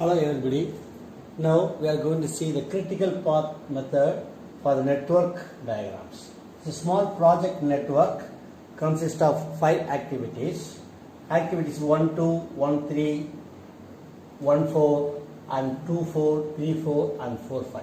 Hello everybody. Now we are going to see the critical path method for the network diagrams. It's a small project network consists of 5 activities. Activities 1, 2, 1, 3, 1, 4 and 2, 4, 3, 4 and 4, 5.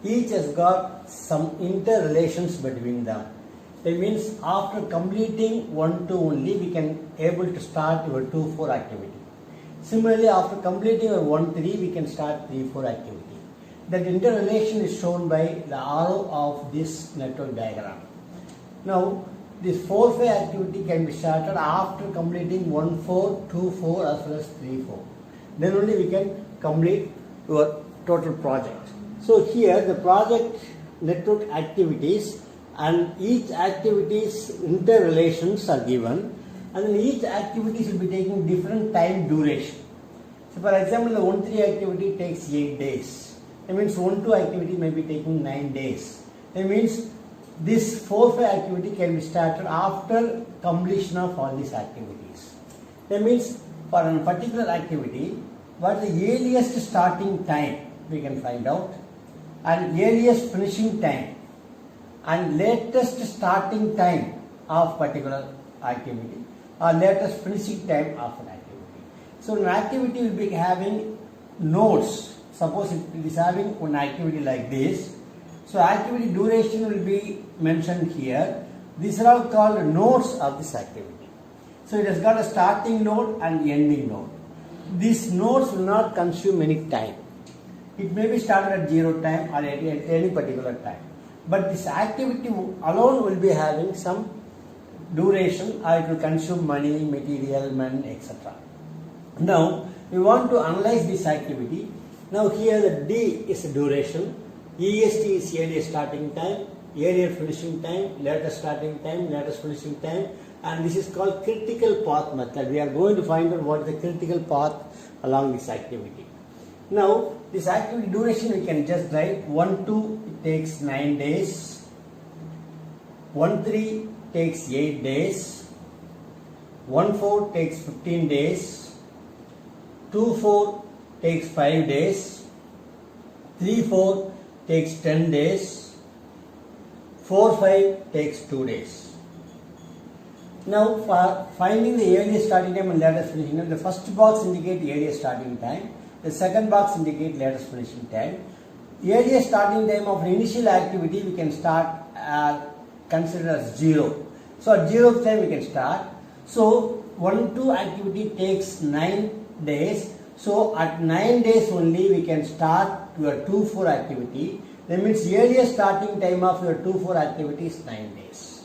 Each has got some interrelations between them. That means after completing 1, 2 only we can able to start your 2, 4 activity. Similarly, after completing your 1, 3, we can start 3, 4 activity. That interrelation is shown by the arrow of this network diagram. Now, this 4, 5 activity can be started after completing 1, 4, 2, 4 as well as 3, 4. Then only we can complete your total project. So here the project network activities and each activity's interrelations are given. And then each activity will be taking different time duration. So for example, the 1-3 activity takes 8 days. That means 1-2 activity may be taking 9 days. That means this 4-5 activity can be started after completion of all these activities. That means for a particular activity, what is the earliest starting time we can find out, and earliest finishing time, and latest starting time of particular activity, or latest finishing time of an activity. So an activity will be having nodes. Suppose it is having one activity like this. So activity duration will be mentioned here. These are all called nodes of this activity. So it has got a starting node and ending node. These nodes will not consume any time. It may be started at 0 time or at any particular time. But this activity alone will be having some duration, or it will consume money, material, men, etc. Now we want to analyze this activity. Now here the D is the duration, EST is earliest starting time, earlier finishing time, latest starting time, latest finishing time, and this is called critical path method. We are going to find out what is the critical path along this activity. Now this activity duration we can just write 1, 2 it takes 9 days, 1, 3 takes 8 days, 1, 4 takes 15 days, 2, 4 takes 5 days, 3, 4 takes 10 days, 4, 5 takes 2 days. Now for finding the earliest starting time and latest finishing time, the first box indicates earliest starting time, the second box indicates latest finishing time. Earliest starting time of an initial activity we can start consider as 0. So at 0th time we can start. So 1-2 activity takes 9 days. So at 9 days only we can start your 2-4 activity. That means earliest starting time of your 2-4 activity is 9 days.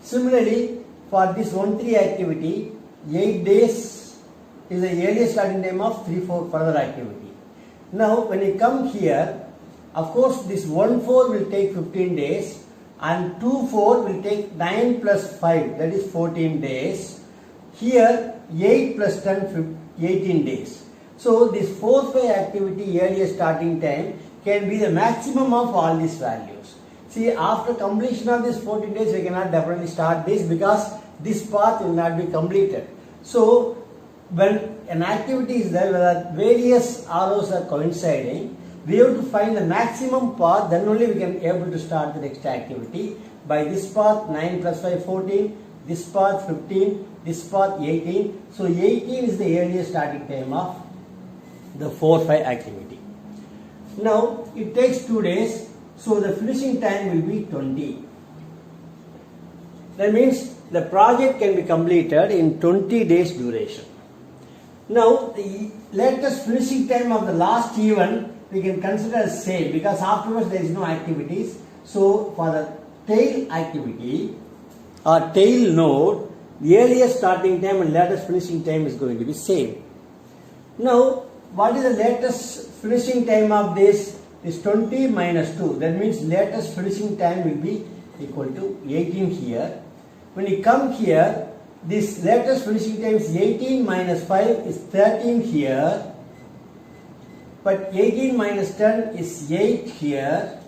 Similarly, for this 1-3 activity, 8 days is the earliest starting time of 3-4 further activity. Now when you come here, of course this 1-4 will take 15 days. And 2-4 will take 9 plus 5, that is 14 days. Here 8 plus 10, 18 days. So this 4-5 activity earliest starting time can be the maximum of all these values. See, after completion of this 14 days we cannot definitely start this because this path will not be completed. So when an activity is there where various arrows are coinciding, we have to find the maximum path, then only we can able to start the next activity. By this path 9 plus 5 14, this path 15, this path 18. So 18 is the earliest starting time of the 4-5 activity. Now it takes 2 days, so the finishing time will be 20. That means the project can be completed in 20 days duration. Now the latest finishing time of the last event we can consider as same because afterwards there is no activities. So for the tail activity or tail node, the earliest starting time and latest finishing time is going to be same. Now what is the latest finishing time of this? Is 20 minus 2. That means latest finishing time will be equal to 18 here. When you come here, this latest finishing time is 18 minus 5 is 13 here. But 18 minus 10 is 8 here,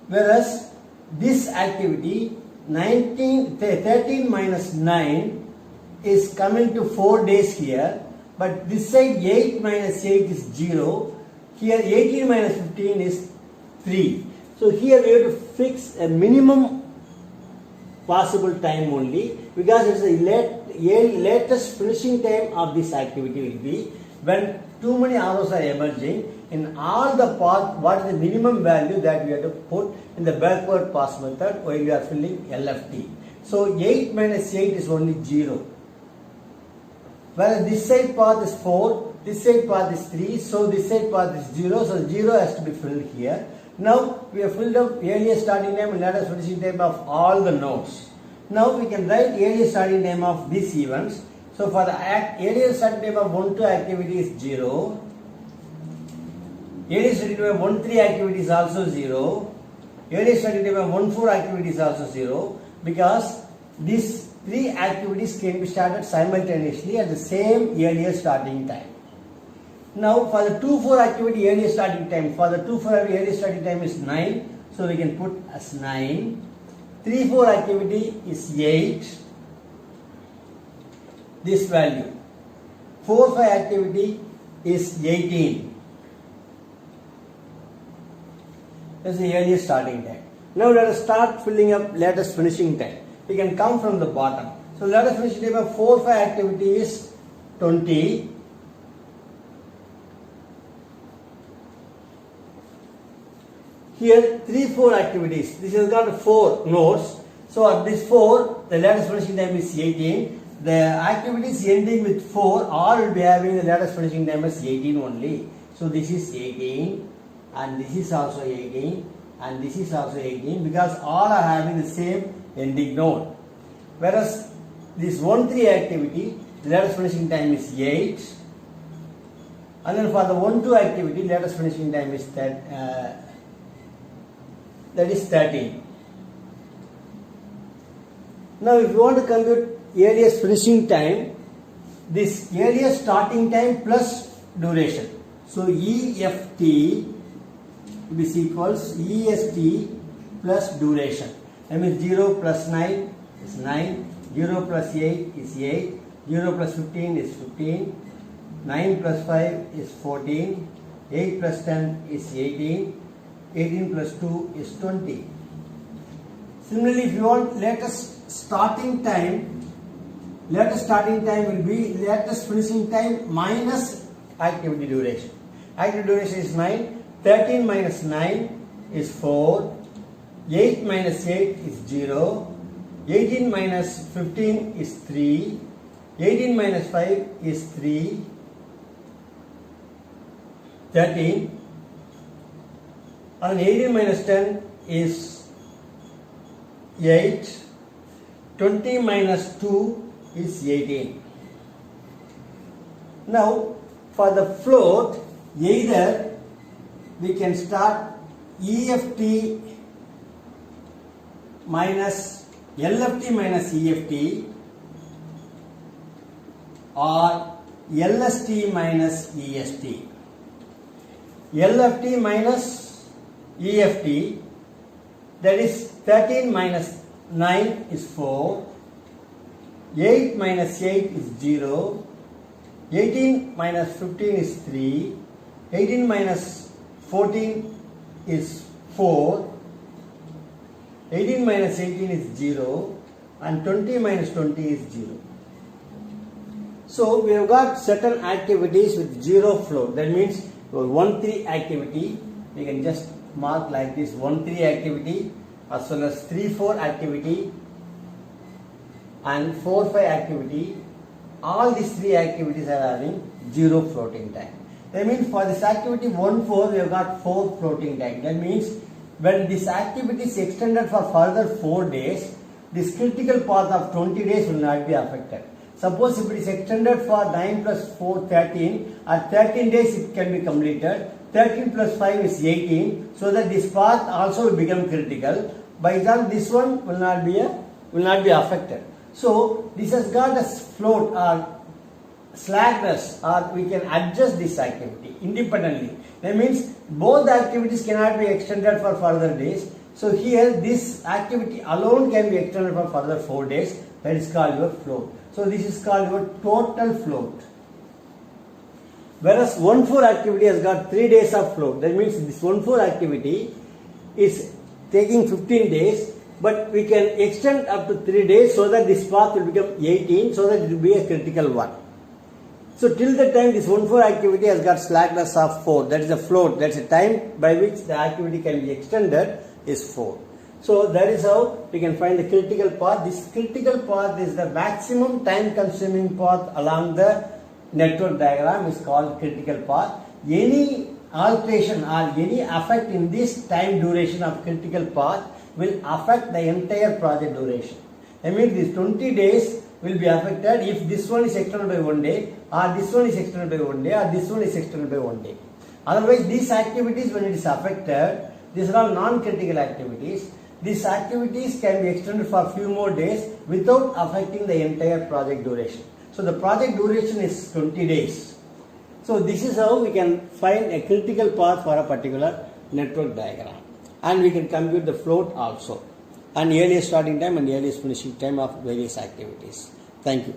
whereas this activity 13 minus 9 is coming to 4 days here. But this side 8 minus 8 is 0. Here 18 minus 15 is 3. So here we have to fix a minimum possible time only, because it's the latest finishing time of this activity will be when too many arrows are emerging. In all the path, what is the minimum value that we have to put in the backward pass method while we are filling LFT. So 8 minus 8 is only 0. Whereas this side path is 4, this side path is 3, so this side path is 0, so 0 has to be filled here. Now we have filled up earliest starting time and latest finishing time of all the nodes. Now we can write earliest starting time of these events. So for the earliest starting time of 1-2 activity is 0. Earliest starting time of 1-3 activity is also 0. Earliest starting time of 1-4 activity is also 0, because these 3 activities can be started simultaneously at the same earliest starting time. Now for the 2-4 activity earliest starting time, for the 2-4 earliest starting time is 9, so we can put as 9. 3-4 activity is 8, this value. 4-5 activity is 18. That's the earliest starting time. Now let us start filling up latest finishing time. We can come from the bottom. So latest finishing time of 4-5 activity is 20. Here 3-4 activities. This has got 4 nodes. So at this 4, the latest finishing time is 18. The activities ending with 4 all will be having the latest finishing time as 18 only. So this is 18, and this is also 18, and this is also 18, because all are having the same ending node. Whereas this 1-3 activity, the latest finishing time is 8, and then for the 1-2 activity, latest finishing time is that is 13. Now if you want to compute earliest finishing time, this earliest starting time plus duration. So EFT is equals EST plus duration. That means 0 plus 9 is 9, 0 plus 8 is 8, 0 plus 15 is 15, 9 plus 5 is 14, 8 plus 10 is 18, 18 plus 2 is 20. Similarly, if you want latest starting time will be latest finishing time minus activity duration. Activity duration is 9, 13 minus 9 is 4, 8 minus 8 is 0, 18 minus 15 is 3, 18 minus 5 is 3, 13, and 18 minus 10 is 8, 20 minus 2 is 18. Now for the float, either we can start EFT minus LFT minus EFT, or LST minus EST. LFT minus EFT, that is 13 minus 9 is 4, 8 minus 8 is 0, 18 minus 15 is 3, 18 minus 14 is 4, 18 minus 18 is 0, and 20 minus 20 is 0. So we have got certain activities with 0 float. That means your 1-3 activity, we can just mark like this: 1-3 activity, as well as 3-4 activity and 4-5 activity. All these 3 activities are having 0 floating time. That means for this activity 1-4, we have got 4 floating time. That means when this activity is extended for further 4 days, this critical path of 20 days will not be affected. Suppose if it is extended for 9 plus 4, 13, at 13 days it can be completed. 13 plus 5 is 18, so that this path also will become critical. By example, this one will not be affected. So this has got a float or slackness, or we can adjust this activity independently. That means both activities cannot be extended for further days. So here this activity alone can be extended for further 4 days. That is called your float. So this is called your total float. Whereas 1-4 activity has got 3 days of float. That means this 1-4 activity is taking 15 days, but we can extend up to 3 days so that this path will become 18, so that it will be a critical one. So till the time this 1-4 activity has got slackness of 4, that is a float, that's a time by which the activity can be extended is 4. So that is how we can find the critical path. This critical path is the maximum time consuming path along the network diagram is called critical path. Any alteration or any effect in this time duration of critical path will affect the entire project duration. I mean, this 20 days will be affected if this one is extended by 1 day, or this one is extended by 1 day, or this one is extended by 1 day. Otherwise, these activities, when it is affected, these are all non-critical activities. These activities can be extended for a few more days without affecting the entire project duration. So the project duration is 20 days. So this is how we can find a critical path for a particular network diagram. And we can compute the float also, and earliest starting time and earliest finishing time of various activities. Thank you.